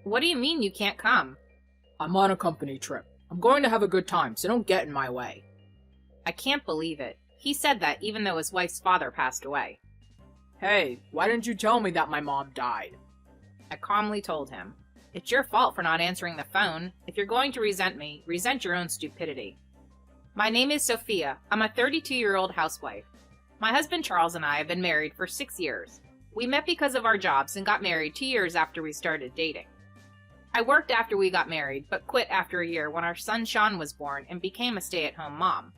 What do you mean you can't come? I'm on a company trip. I'm going to have a good time, so don't get in my way. I can't believe it. He said that even though his wife's father passed away. Hey, why didn't you tell me that my mom died? I calmly told him. It's your fault for not answering the phone. If you're going to resent me, resent your own stupidity. My name is Sophia. I'm a 32-year-old housewife. My husband Charles and I have been married for 6 years. We met because of our jobs and got married 2 years after we started dating. I worked after we got married, but quit after a year when our son Sean was born and became a stay-at-home mom.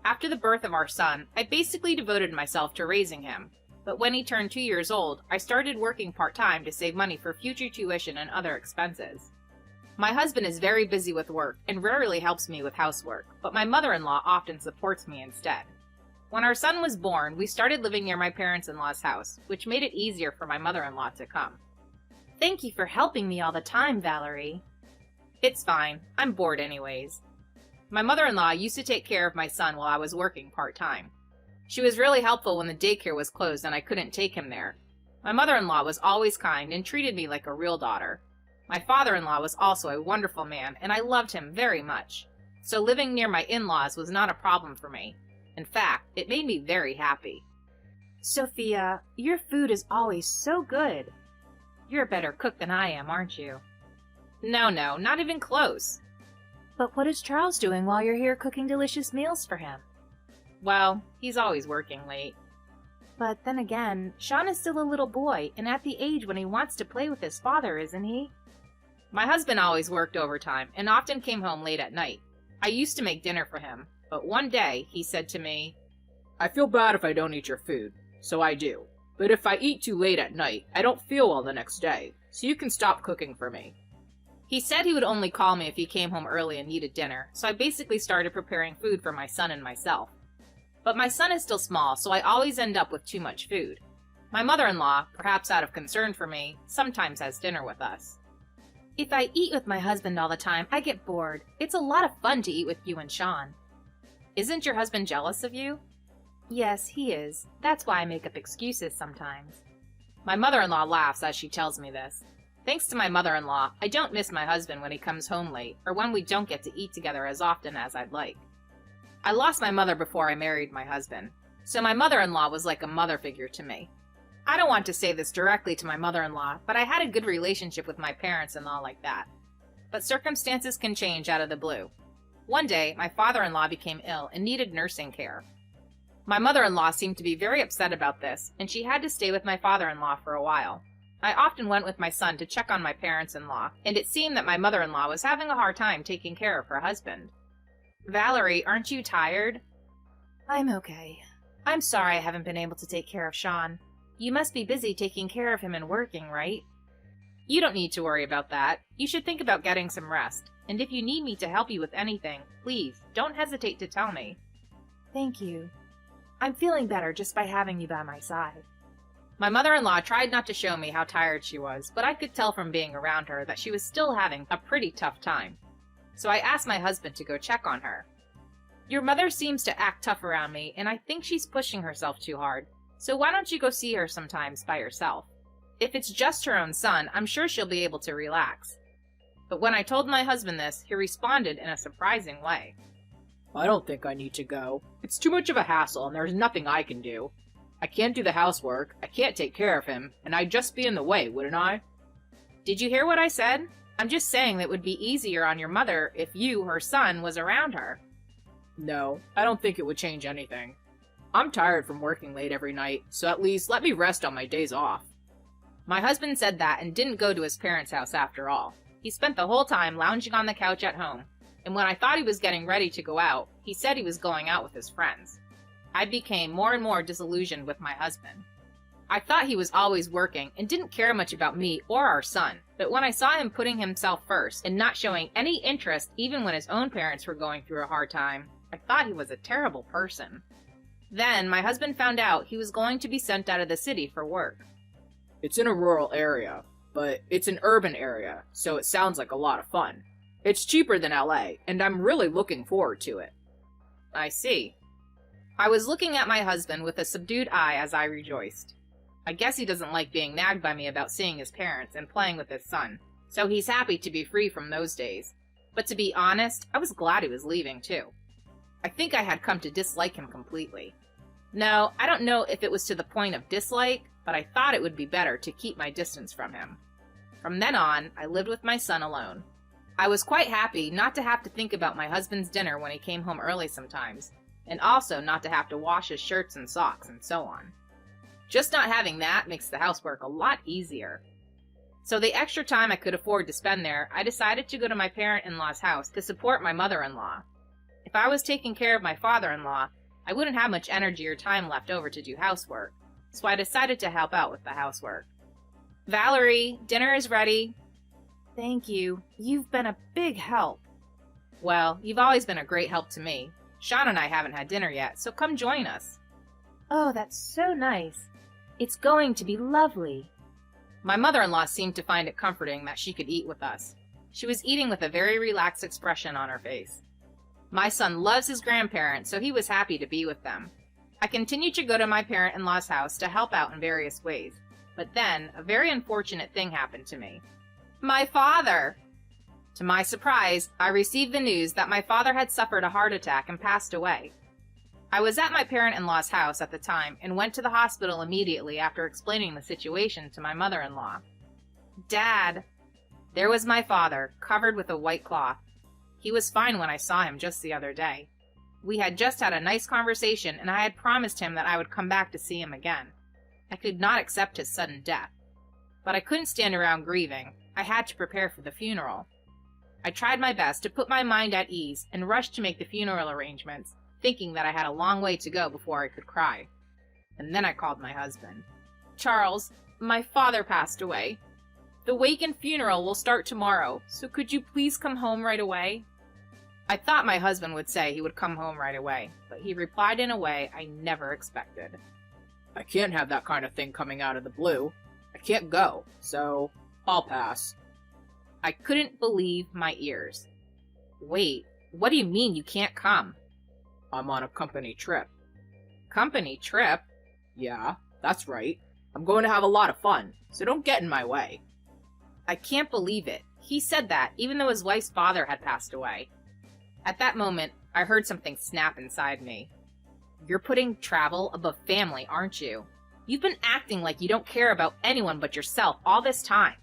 After the birth of our son, I basically devoted myself to raising him. But when he turned 2 years old, I started working part-time to save money for future tuition and other expenses. My husband is very busy with work and rarely helps me with housework, but my mother-in-law often supports me instead. When our son was born, we started living near my parents-in-law's house, which made it easier for my mother-in-law to come. Thank you for helping me all the time, Valerie. It's fine. I'm bored anyways. My mother-in-law used to take care of my son while I was working part-time. She was really helpful when the daycare was closed and I couldn't take him there. My mother-in-law was always kind and treated me like a real daughter. My father-in-law was also a wonderful man, and I loved him very much. So living near my in-laws was not a problem for me. In fact, it made me very happy. Sophia, your food is always so good. You're a better cook than I am, aren't you? No, not even close. But what is Charles doing while you're here cooking delicious meals for him? Well, he's always working late. But then again, Sean is still a little boy, and at the age when he wants to play with his father, isn't he? My husband always worked overtime, and often came home late at night. I used to make dinner for him, but one day, he said to me, I feel bad if I don't eat your food, so I do. But if I eat too late at night, I don't feel well the next day, so you can stop cooking for me. He said he would only call me if he came home early and needed dinner, so I basically started preparing food for my son and myself. But my son is still small, so I always end up with too much food. My mother-in-law, perhaps out of concern for me, sometimes has dinner with us. If I eat with my husband all the time, I get bored. It's a lot of fun to eat with you and Sean. Isn't your husband jealous of you? Yes, he is. That's why I make up excuses sometimes. My mother-in-law laughs as she tells me this. Thanks to my mother-in-law, I don't miss my husband when he comes home late, or when we don't get to eat together as often as I'd like. I lost my mother before I married my husband, so my mother-in-law was like a mother figure to me. I don't want to say this directly to my mother-in-law, but I had a good relationship with my parents-in-law like that. But circumstances can change out of the blue. One day, my father-in-law became ill and needed nursing care. My mother-in-law seemed to be very upset about this, and she had to stay with my father-in-law for a while. I often went with my son to check on my parents-in-law, and it seemed that my mother-in-law was having a hard time taking care of her husband. Valerie, aren't you tired? I'm okay. I'm sorry I haven't been able to take care of Sean. You must be busy taking care of him and working, right? You don't need to worry about that. You should think about getting some rest. And if you need me to help you with anything, please, don't hesitate to tell me. Thank you. I'm feeling better just by having you by my side. My mother-in-law tried not to show me how tired she was, but I could tell from being around her that she was still having a pretty tough time. So I asked my husband to go check on her. Your mother seems to act tough around me, and I think she's pushing herself too hard. So why don't you go see her sometimes by yourself? If it's just her own son, I'm sure she'll be able to relax. But when I told my husband this, he responded in a surprising way. I don't think I need to go. It's too much of a hassle, and there's nothing I can do. I can't do the housework, I can't take care of him, and I'd just be in the way, wouldn't I? Did you hear what I said? I'm just saying that it would be easier on your mother if you, her son, was around her. No, I don't think it would change anything. I'm tired from working late every night, so at least let me rest on my days off. My husband said that and didn't go to his parents' house after all. He spent the whole time lounging on the couch at home, and when I thought he was getting ready to go out, he said he was going out with his friends. I became more and more disillusioned with my husband. I thought he was always working and didn't care much about me or our son, but when I saw him putting himself first and not showing any interest even when his own parents were going through a hard time, I thought he was a terrible person. Then my husband found out he was going to be sent out of the city for work. It's in a rural area, but it's an urban area, so it sounds like a lot of fun. It's cheaper than LA, and I'm really looking forward to it. I see. I was looking at my husband with a subdued eye as I rejoiced. I guess he doesn't like being nagged by me about seeing his parents and playing with his son. So he's happy to be free from those days. But to be honest, I was glad he was leaving too. I think I had come to dislike him completely. No, I don't know if it was to the point of dislike, but I thought it would be better to keep my distance from him. From then on, I lived with my son alone. I was quite happy not to have to think about my husband's dinner when he came home early sometimes, and also not to have to wash his shirts and socks and so on. Just not having that makes the housework a lot easier. So the extra time I could afford to spend there, I decided to go to my parent-in-law's house to support my mother-in-law. If I was taking care of my father-in-law, I wouldn't have much energy or time left over to do housework, so I decided to help out with the housework. Valerie, dinner is ready. Thank you. You've been a big help. Well, you've always been a great help to me. Sean and I haven't had dinner yet, so come join us. Oh, that's so nice. It's going to be lovely. My mother-in-law seemed to find it comforting that she could eat with us. She was eating with a very relaxed expression on her face. My son loves his grandparents, so he was happy to be with them. I continued to go to my parent-in-law's house to help out in various ways, but then a very unfortunate thing happened to me. My father! To my surprise, I received the news that my father had suffered a heart attack and passed away. I was at my parent-in-law's house at the time and went to the hospital immediately after explaining the situation to my mother-in-law. Dad! There was my father, covered with a white cloth. He was fine when I saw him just the other day. We had just had a nice conversation, and I had promised him that I would come back to see him again. I could not accept his sudden death. But I couldn't stand around grieving. I had to prepare for the funeral. I tried my best to put my mind at ease and rushed to make the funeral arrangements, thinking that I had a long way to go before I could cry. And then I called my husband. Charles, my father passed away. The wake and funeral will start tomorrow, so could you please come home right away? I thought my husband would say he would come home right away, but he replied in a way I never expected. I can't have that kind of thing coming out of the blue. I can't go, so I'll pass. I couldn't believe my ears. Wait, what do you mean you can't come? I'm on a company trip. Company trip? Yeah, that's right. I'm going to have a lot of fun, so don't get in my way. I can't believe it. He said that, even though his wife's father had passed away. At that moment, I heard something snap inside me. You're putting travel above family, aren't you? You've been acting like you don't care about anyone but yourself all this time.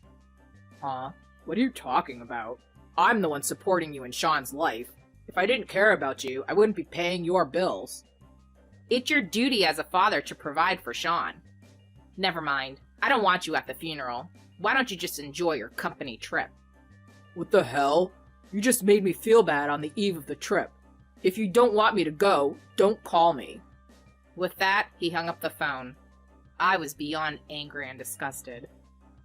Huh? What are you talking about? I'm the one supporting you in Sean's life. If I didn't care about you, I wouldn't be paying your bills. It's your duty as a father to provide for Sean. Never mind. I don't want you at the funeral. Why don't you just enjoy your company trip? What the hell? You just made me feel bad on the eve of the trip. If you don't want me to go, don't call me. With that, he hung up the phone. I was beyond angry and disgusted.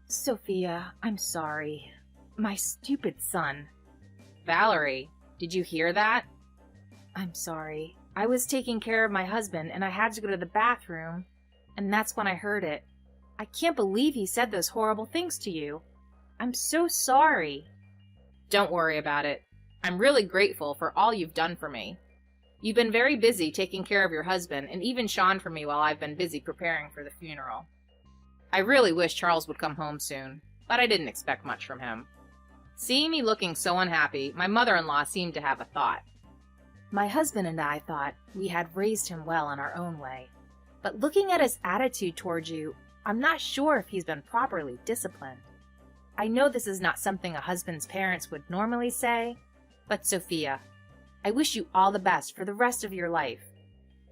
Sophia, I'm sorry. My stupid son. Valerie, did you hear that? I'm sorry. I was taking care of my husband and I had to go to the bathroom, and that's when I heard it. I can't believe he said those horrible things to you. I'm so sorry. Don't worry about it. I'm really grateful for all you've done for me. You've been very busy taking care of your husband and even Sean for me while I've been busy preparing for the funeral. I really wish Charles would come home soon, but I didn't expect much from him. Seeing me looking so unhappy, my mother-in-law seemed to have a thought. My husband and I thought we had raised him well in our own way, but looking at his attitude towards you, I'm not sure if he's been properly disciplined. I know this is not something a husband's parents would normally say, but Sophia, I wish you all the best for the rest of your life.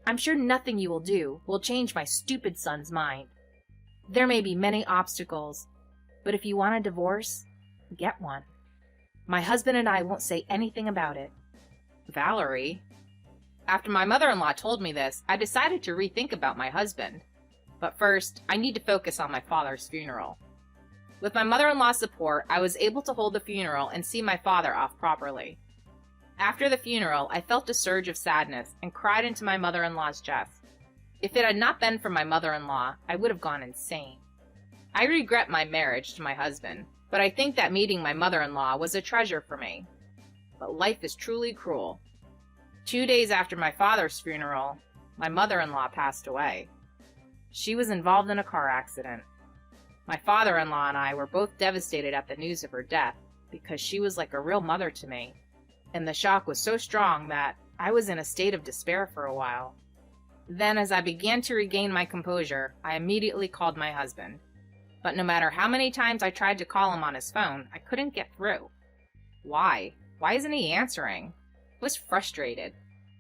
I'm sure nothing you will do will change my stupid son's mind. There may be many obstacles, but if you want a divorce, get one. My husband and I won't say anything about it. Valerie? After my mother-in-law told me this, I decided to rethink about my husband. But first, I need to focus on my father's funeral. With my mother-in-law's support, I was able to hold the funeral and see my father off properly. After the funeral, I felt a surge of sadness and cried into my mother-in-law's chest. If it had not been for my mother-in-law, I would have gone insane. I regret my marriage to my husband, but I think that meeting my mother-in-law was a treasure for me. But life is truly cruel. 2 days after my father's funeral, my mother-in-law passed away. She was involved in a car accident. My father-in-law and I were both devastated at the news of her death because she was like a real mother to me, and the shock was so strong that I was in a state of despair for a while. Then, as I began to regain my composure, I immediately called my husband. But no matter how many times I tried to call him on his phone, I couldn't get through. Why? Why isn't he answering? I was frustrated.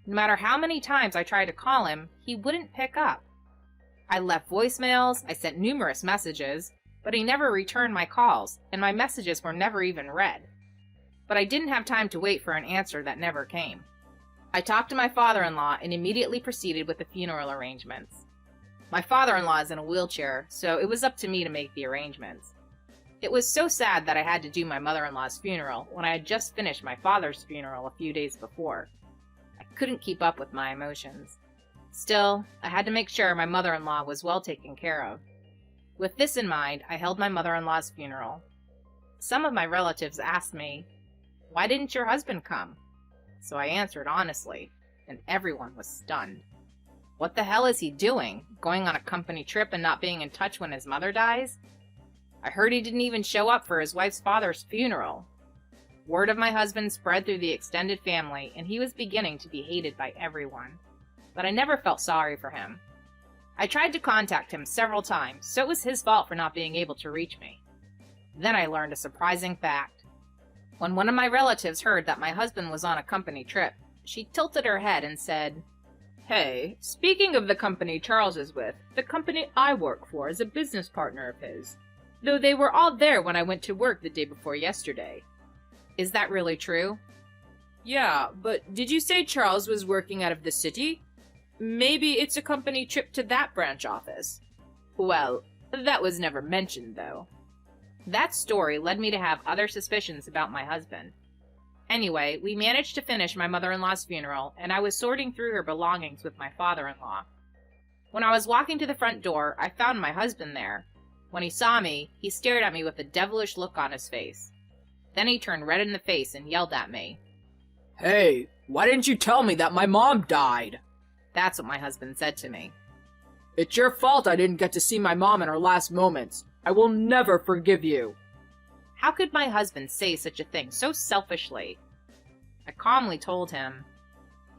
No matter how many times I tried to call him, he wouldn't pick up. I left voicemails, I sent numerous messages, but he never returned my calls, and my messages were never even read. But I didn't have time to wait for an answer that never came. I talked to my father-in-law and immediately proceeded with the funeral arrangements. My father-in-law is in a wheelchair, so it was up to me to make the arrangements. It was so sad that I had to do my mother-in-law's funeral when I had just finished my father's funeral a few days before. I couldn't keep up with my emotions. Still, I had to make sure my mother-in-law was well taken care of. With this in mind, I held my mother-in-law's funeral. Some of my relatives asked me, "Why didn't your husband come?" So I answered honestly, and everyone was stunned. What the hell is he doing? Going on a company trip and not being in touch when his mother dies? I heard he didn't even show up for his wife's father's funeral. Word of my husband spread through the extended family, and he was beginning to be hated by everyone. But I never felt sorry for him. I tried to contact him several times, so it was his fault for not being able to reach me. Then I learned a surprising fact. When one of my relatives heard that my husband was on a company trip, she tilted her head and said, "Hey, speaking of the company Charles is with, the company I work for is a business partner of his, though they were all there when I went to work the day before yesterday." Is that really true? Yeah, but did you say Charles was working out of the city? Maybe it's a company trip to that branch office. Well, that was never mentioned, though. That story led me to have other suspicions about my husband. Anyway, we managed to finish my mother-in-law's funeral, and I was sorting through her belongings with my father-in-law. When I was walking to the front door, I found my husband there. When he saw me, he stared at me with a devilish look on his face. Then he turned red in the face and yelled at me. "Hey, why didn't you tell me that my mom died?" That's what my husband said to me. "It's your fault I didn't get to see my mom in her last moments. I will never forgive you." How could my husband say such a thing so selfishly? I calmly told him,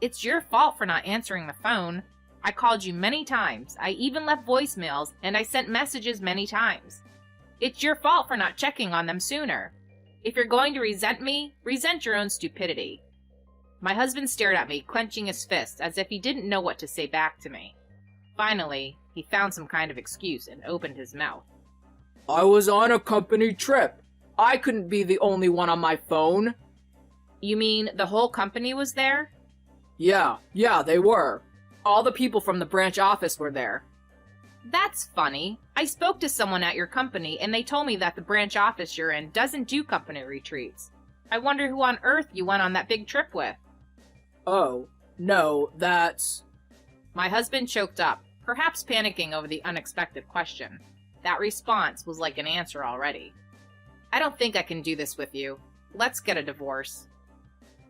"It's your fault for not answering the phone. I called you many times. I even left voicemails, and I sent messages many times. It's your fault for not checking on them sooner. If you're going to resent me, resent your own stupidity." My husband stared at me, clenching his fist as if he didn't know what to say back to me. Finally, he found some kind of excuse and opened his mouth. "I was on a company trip. I couldn't be the only one on my phone." You mean the whole company was there? Yeah, they were. All the people from the branch office were there. That's funny. I spoke to someone at your company, and they told me that the branch office you're in doesn't do company retreats. I wonder who on earth you went on that big trip with. Oh, no, that's... My husband choked up, perhaps panicking over the unexpected question. That response was like an answer already. "I don't think I can do this with you. Let's get a divorce."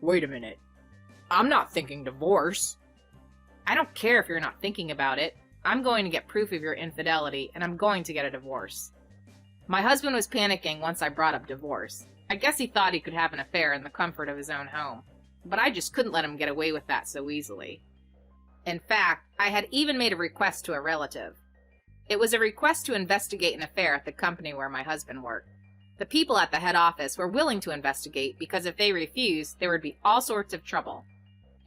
Wait a minute. I'm not thinking divorce. I don't care if you're not thinking about it. I'm going to get proof of your infidelity, and I'm going to get a divorce. My husband was panicking once I brought up divorce. I guess he thought he could have an affair in the comfort of his own home. But I just couldn't let him get away with that so easily. In fact, I had even made a request to a relative. It was a request to investigate an affair at the company where my husband worked. The people at the head office were willing to investigate because if they refused, there would be all sorts of trouble.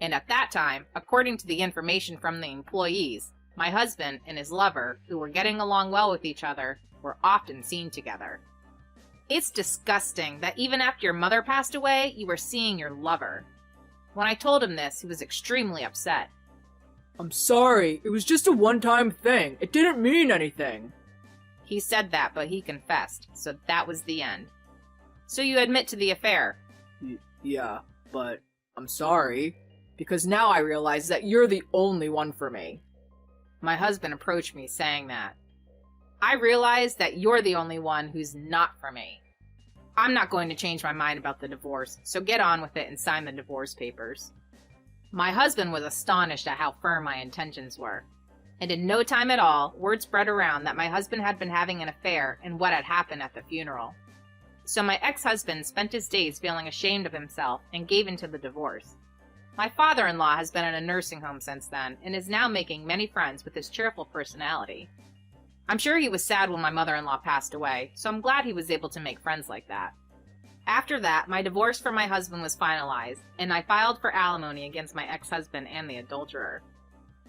And at that time, according to the information from the employees, my husband and his lover, who were getting along well with each other, were often seen together. It's disgusting that even after your mother passed away, you were seeing your lover. When I told him this, he was extremely upset. "I'm sorry, it was just a one-time thing. It didn't mean anything." He said that, but he confessed, so that was the end. So you admit to the affair? Yeah, but I'm sorry, because now I realize that you're the only one for me. My husband approached me saying that. I realize that you're the only one who's not for me. I'm not going to change my mind about the divorce, so get on with it and sign the divorce papers. My husband was astonished at how firm my intentions were. And in no time at all, word spread around that my husband had been having an affair and what had happened at the funeral. So my ex-husband spent his days feeling ashamed of himself and gave in to the divorce. My father-in-law has been in a nursing home since then and is now making many friends with his cheerful personality. I'm sure he was sad when my mother-in-law passed away, so I'm glad he was able to make friends like that. After that, my divorce from my husband was finalized, and I filed for alimony against my ex-husband and the adulterer.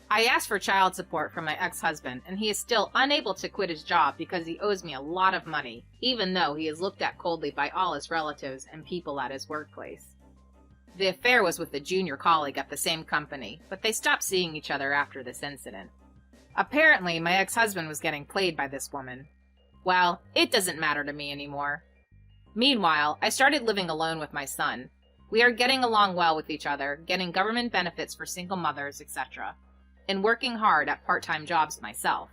I asked for child support from my ex-husband, and he is still unable to quit his job because he owes me a lot of money, even though he is looked at coldly by all his relatives and people at his workplace. The affair was with a junior colleague at the same company, but they stopped seeing each other after this incident. Apparently, my ex-husband was getting played by this woman. Well, it doesn't matter to me anymore. Meanwhile, I started living alone with my son. We are getting along well with each other, getting government benefits for single mothers, etc., and working hard at part-time jobs myself.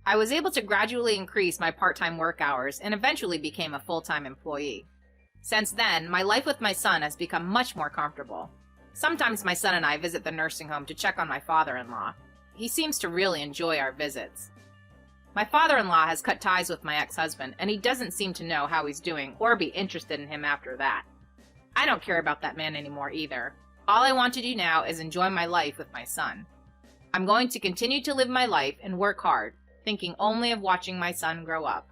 I was able to gradually increase my part-time work hours and eventually became a full-time employee. Since then, my life with my son has become much more comfortable. Sometimes my son and I visit the nursing home to check on my father-in-law. He seems to really enjoy our visits. My father-in-law has cut ties with my ex-husband, and he doesn't seem to know how he's doing or be interested in him after that. I don't care about that man anymore either. All I want to do now is enjoy my life with my son. I'm going to continue to live my life and work hard, thinking only of watching my son grow up.